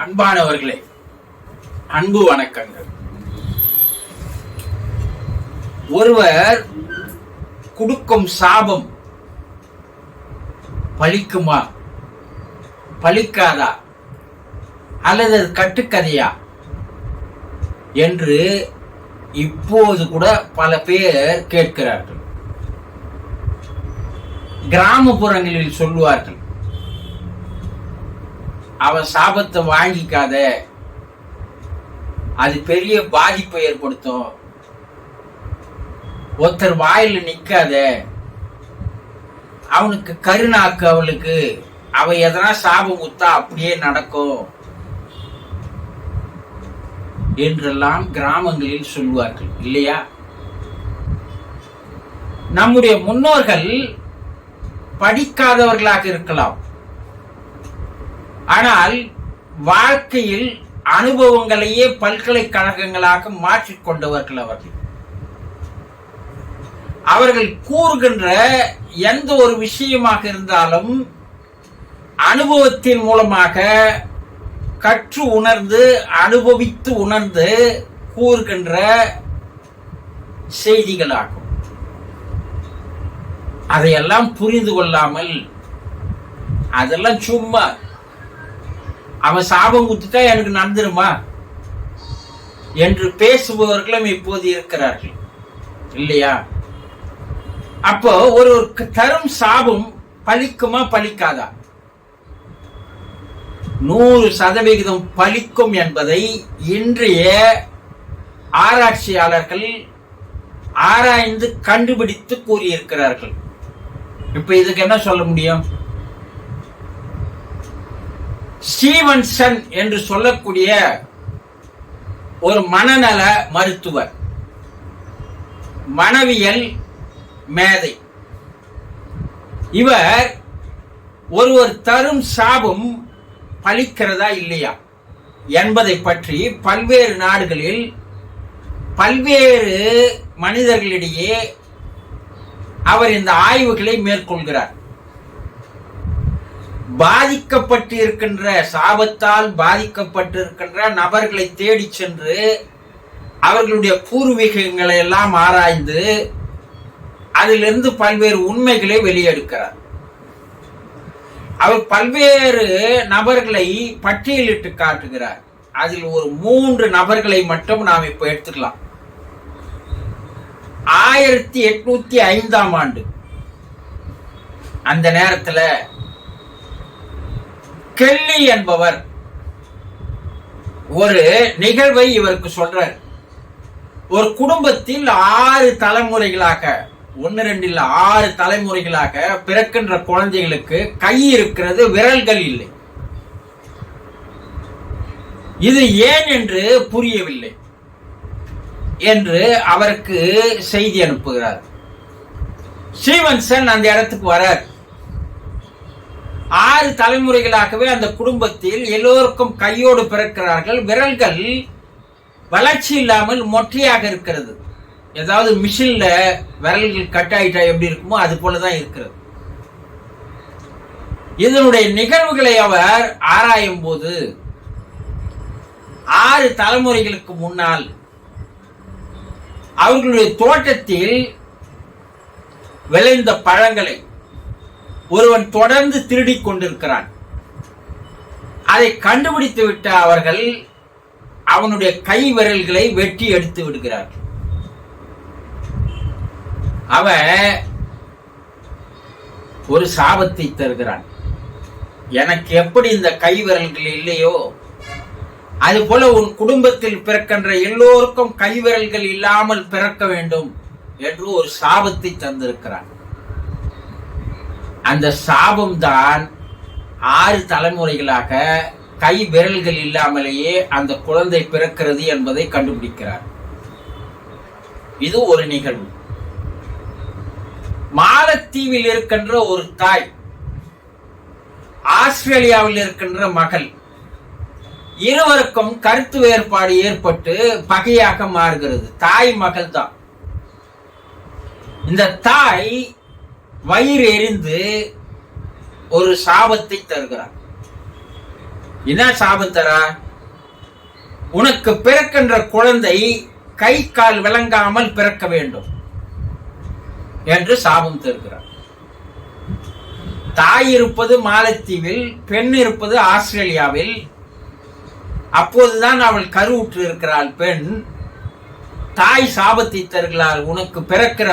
அன்பானவர்களே, அன்பு வணக்கங்கள். ஒருவர் கொடுக்கும் சாபம் பலிக்குமா, பலிக்காதா, அல்லது கட்டுக்கதையா என்று இப்போது கூட பல பேர் கேட்கிறார்கள். கிராமப்புறங்களில் சொல்லுவார்கள், அவன் சாபத்தை வாங்கிக்காத, அது பெரிய பாதிப்பை ஏற்படுத்தும், ஒருத்தர் வாயில நிக்காத, அவனுக்கு கருணாக்கு, அவளுக்கு அவ எதனா சாபம் குத்தா அப்படியே நடக்கும் என்றெல்லாம் கிராமங்களில் சொல்வார்கள் இல்லையா? நம்முடைய முன்னோர்கள் படிக்காதவர்களாக இருக்கலாம், ஆனால் வாழ்க்கையில் அனுபவங்களையே பல்கலைக்கழகங்களாக மாற்றிக்கொண்டவர்கள் அவர்கள் கூறுகின்ற எந்த ஒரு விஷயமாக இருந்தாலும் அனுபவத்தின் மூலமாக கற்று உணர்ந்து அனுபவித்து உணர்ந்து கூறுகின்ற செய்திகளாகும். அதையெல்லாம் புரிந்து கொள்ளாமல் அதெல்லாம் சும்மா, அவன் சாபம் குத்துட்டா எனக்கு நடந்துருமா என்று பேசுபவர்களும் இப்போது இருக்கிறார்கள் இல்லையா? அப்போ ஒருவருக்கு தரும் சாபம் பலிக்குமா, பலிக்காதா? 100% பலிக்கும் என்பதை இன்றைய ஆராய்ச்சியாளர்கள் ஆராய்ந்து கண்டுபிடித்து கூறியிருக்கிறார்கள். இப்ப இதுக்கு என்ன சொல்ல முடியும்? ஸ்டீவன்சன் என்று சொல்லக்கூடிய ஒரு மனநல மருத்துவர், மனவியல் மேதை, இவர் ஒருவர் தரும் சாபம் பலிக்கிறதா இல்லையா என்பதை பற்றி பல்வேறு நாடுகளில் பல்வேறு மனிதர்களிடையே அவர் இந்த ஆய்வுகளை மேற்கொள்கிறார். பாதிக்கப்பட்டு இருக்கின்ற, சாபத்தால் பாதிக்கப்பட்டிருக்கின்ற நபர்களை தேடி சென்று அவர்களுடைய பூர்வீகங்களை எல்லாம் ஆராய்ந்து அதிலிருந்து பல்வேறு உண்மைகளை வெளியெடுக்கிறார். அவர் பல்வேறு நபர்களை பட்டியலிட்டு காட்டுகிறார். அதில் ஒரு 3 நபர்களை மட்டும் நாம் இப்ப எடுத்துக்கலாம். 1805ஆம் ஆண்டு அந்த நேரத்துல கெல்லி என்பவர் ஒரு நிகழ்வை இவருக்கு சொல்றார். ஒரு குடும்பத்தில் 6 தலைமுறைகளாக, 1 2 இல்ல 6 தலைமுறைகளாக பிறக்கின்ற குழந்தைகளுக்கு கை இருக்கிறது, விரல்கள் இல்லை. இது ஏன் என்று புரியவில்லை என்று அவருக்கு செய்தி அனுப்புகிறார். ஸ்டீவன்சன் அந்த இடத்துக்கு வரார். 6 தலைமுறைகளாகவே அந்த குடும்பத்தில் எல்லோருக்கும் கையோடு பிறக்கிறார்கள், விரல்கள் வளர்ச்சி இல்லாமல் மொட்டையாக இருக்கிறது. ஏதாவது மிஷின்ல விரல்கள் கட் ஆயிட்டா எப்படி இருக்குமோ அது போலதான் இருக்கிறது. இதனுடைய நிகழ்வுகளை அவர் ஆராயும் போது 6 தலைமுறைகளுக்கு முன்னால் அவர்களுடைய தோட்டத்தில் விளைந்த பழங்களை ஒருவன் தொடர்ந்து திருடிக் கொண்டிருக்கிறான். அதை கண்டுபிடித்து விட்ட அவர்கள் அவனுடைய கை விரல்களை வெட்டி எடுத்து விடுகிறார்கள். அவன் ஒரு சாபத்தை தருகிறான். எனக்கு எப்படி இந்த கை விரல்கள் இல்லையோ அது போல உன் குடும்பத்தில் பிறக்கின்ற எல்லோருக்கும் கை விரல்கள் இல்லாமல் பிறக்க வேண்டும் என்று ஒரு சாபத்தை தந்திருக்கிறான். அந்த சாபம் தான் 6 தலைமுறைகளாக கை விரல்கள் இல்லாமலேயே அந்த குழந்தை பிறக்கிறது என்பதை கண்டுபிடிக்கிறார். இது ஒரு நிகழ்வு. மாலத்தீவில் இருக்கின்ற ஒரு தாய், ஆஸ்திரேலியாவில் இருக்கின்ற மகள், இருவருக்கும் கருத்து வேறுபாடு ஏற்பட்டு பகையாக மாறுகிறது. தாய் மகள் தான். இந்த தாய் வயிறு எரிந்து ஒரு சாபத்தை தருகிறார். என்ன சாபம் தரா? உனக்கு பிறக்கின்ற குழந்தை கை கால் விளங்காமல் பிறக்க வேண்டும் என்று சாபம் தருகிறார். தாய் இருப்பது மாலத்தீவில், பெண் இருப்பது ஆஸ்திரேலியாவில். அப்போதுதான் அவள் கருவுற்று இருக்கிறாள் பெண். தாய் சாபத்தை தருகிறாள், உனக்கு பிறக்கிற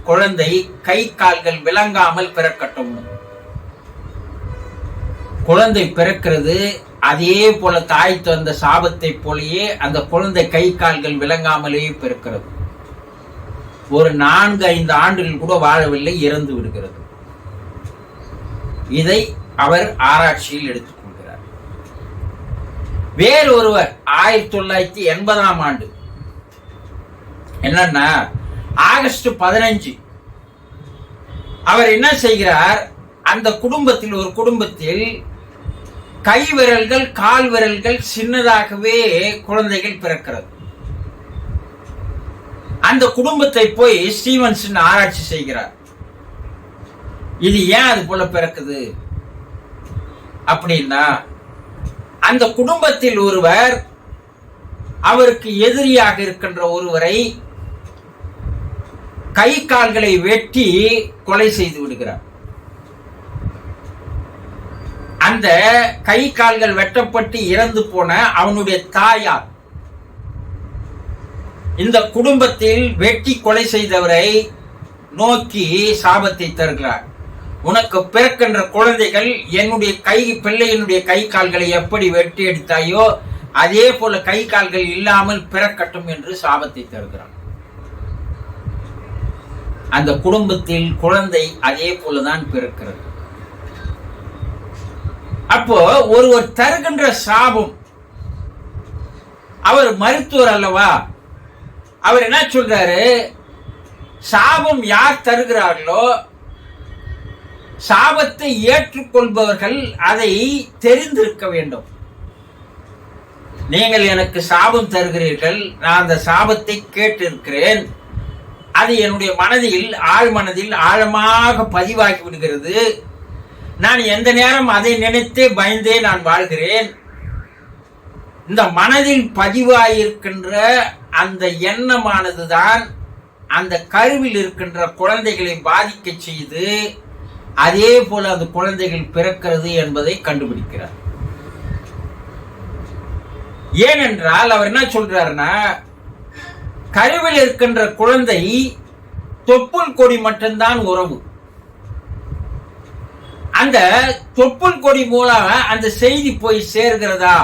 குழந்தை கை கால்கள் விளங்காமல் பிறக்கட்டும். குழந்தை பிறக்கிறது, அதே போல தாய் தந்த சாபத்தை போலயே அந்த குழந்தை கை கால்கள் விளங்காமலேயே பிறக்கிறது. ஒரு 4-5 ஆண்டுகள் கூட வாழவில்லை, இறந்து விடுகிறது. இதை அவர் ஆராய்ச்சியில் எடுத்துக்கொள்கிறார். வேறொருவர் 1980ஆம் ஆண்டு என்னன்னா ஆகஸ்ட் 15 அவர் என்ன செய்கிறார், அந்த குடும்பத்தில் ஒரு குடும்பத்தில் கை விரல்கள் கால் விரல்கள் சின்னதாகவே குழந்தைகள் பிறக்கிறது. அந்த குடும்பத்தை போய் ஸ்டீவன்சன் ஆராய்ச்சி செய்கிறார். இது ஏன் அது போல பிறக்குது அப்படின்னா, அந்த குடும்பத்தில் ஒருவர் அவருக்கு எதிரியாக இருக்கின்ற ஒருவரை கை கால்களை வெட்டி கொலை செய்து விடுகிறார். அந்த கை கால்கள் வெட்டப்பட்டு இறந்து போன அவனுடைய தாயார் இந்த குடும்பத்தில் வெட்டி கொலை செய்தவரை நோக்கி சாபத்தை தருகிறார். உனக்கு பிறக்கின்ற குழந்தைகள் என்னுடைய பிள்ளையினுடைய கை கால்களை எப்படி வெட்டி எடுத்தாயோ அதே போல கை கால்கள் இல்லாமல் பிறக்கட்டும் என்று சாபத்தை தருகிறார். அந்த குடும்பத்தில் குழந்தை அதே போலதான் பிறக்கிறது. அப்போ ஒருவர் தருகின்ற சாபம், அவர் மருத்துவர் அல்லவா, அவர் என்ன சொல்றாரு, சாபம் யார் தருகிறார்களோ சாபத்தை ஏற்றுக்கொள்பவர்கள் அதை தெரிந்திருக்க வேண்டும். நீங்கள் எனக்கு சாபம் தருகிறீர்கள், நான் அந்த சாபத்தை கேட்டிருக்கிறேன், அது என்னுடைய மனதில் ஆழ்மனதில் ஆழமாக பதிவாகி விடுகிறது. நான் எந்த நேரம் அதை நினைத்தே பயந்தே நான் வாழ்கிறேன். இந்த மனதில் பதிவாயிருக்கின்ற அந்த எண்ணமானதுதான் அந்த கருவில் இருக்கின்ற குழந்தைகளை பாதிக்க செய்து அதே போல அந்த குழந்தைகள் பிறக்கிறது என்பதை கண்டுபிடிக்கிறார். ஏனென்றால் அவர் என்ன சொல்றாருன்னா, கருவில் இருக்கின்ற குழந்தை தொப்புள் கொடி மட்டும்தான் உறவு. அந்த தொப்புள் கொடி மூலம் அந்த செய்தி போய் சேர்கிறதா,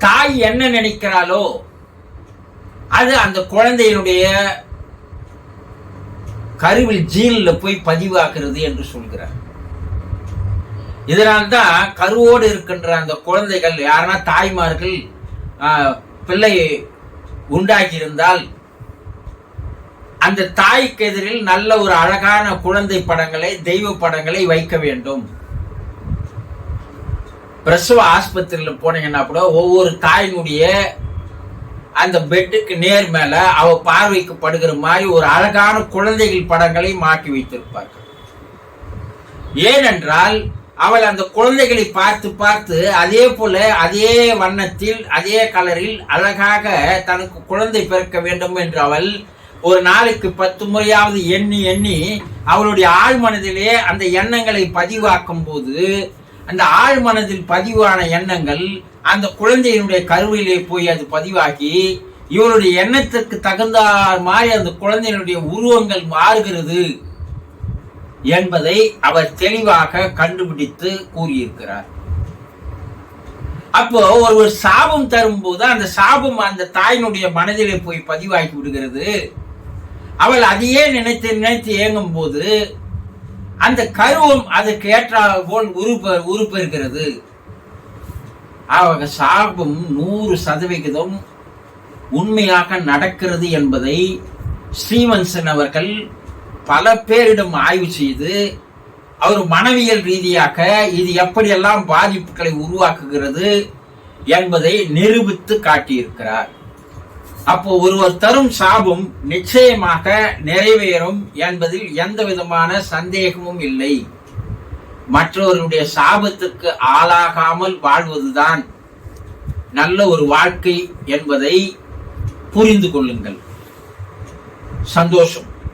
தாய் என்ன நினைக்கிறாளோ அது அந்த குழந்தையினுடைய கருவில் ஜீன்ல போய் பதிவாகிறது என்று சொல்கிறார். இதனால்தான் கருவோடு இருக்கின்ற அந்த குழந்தைகள் யாருன்னா தாய்மார்கள் பிள்ளை உண்டாக்கி இருந்தால் அந்த தாய்க்கு எதிரில் நல்ல ஒரு அழகான குழந்தை படங்களை, தெய்வ படங்களை வைக்க வேண்டும். பிரசவ ஆஸ்பத்திரியில் போனீங்கன்னா கூட ஒவ்வொரு தாயினுடைய அந்த பெட்டுக்கு நேர் மேல அவ பார்வைக்கு படுகிற மாதிரி ஒரு அழகான குழந்தைகள் படங்களை மாட்டி வைத்திருப்பார்கள். ஏனென்றால் அவள் அந்த குழந்தைகளை பார்த்து பார்த்து அதே போல அதே வண்ணத்தில் அதே கலரில் அழகாக தனக்கு குழந்தை பிறக்க வேண்டும் என்று அவள் ஒரு நாளைக்கு 10 முறையாவது எண்ணி எண்ணி அவளுடைய ஆழ்மனதிலே அந்த எண்ணங்களை பதிவாக்கும் போது அந்த ஆழ்மனதில் பதிவான எண்ணங்கள் அந்த குழந்தையினுடைய கருவிலே போய் அது பதிவாகி இவருடைய எண்ணத்திற்கு தகுந்த மாதிரி அந்த குழந்தையினுடைய உருவங்கள் மாறுகிறது என்பதை அவர் தெளிவாக கண்டுபிடித்து கூறியிருக்கிறார். அப்போ ஒரு சாபம் தரும்போது அந்த சாபம் அந்த தாயினுடைய மனதிலே போய் பதிவாகி விடுகிறது. அவள் அதையே நினைத்து நினைத்து ஏங்கும் போது அந்த கருவம் அதற்கு ஏற்ற போல் உருப்பெறுகிறது. சாபம் 100% உண்மையாக நடக்கிறது என்பதை ஸ்டீவன்சன் அவர்கள் பல பேரிடம் ஆய்வு செய்து அவர் மனவியல் ரீதியாக இது எப்படியெல்லாம் பாதிப்புகளை உருவாக்குகிறது என்பதை நிரூபித்து காட்டியிருக்கிறார். அப்போ ஒருவர் தரும் சாபம் நிச்சயமாக நிறைவேறும் என்பதில் எந்த விதமான சந்தேகமும் இல்லை. மற்றவர்களுடைய சாபத்துக்கு ஆளாகாமல் வாழ்வதுதான் நல்ல ஒரு வாழ்க்கை என்பதை புரிந்து கொள்ளுங்கள். சந்தோஷம்.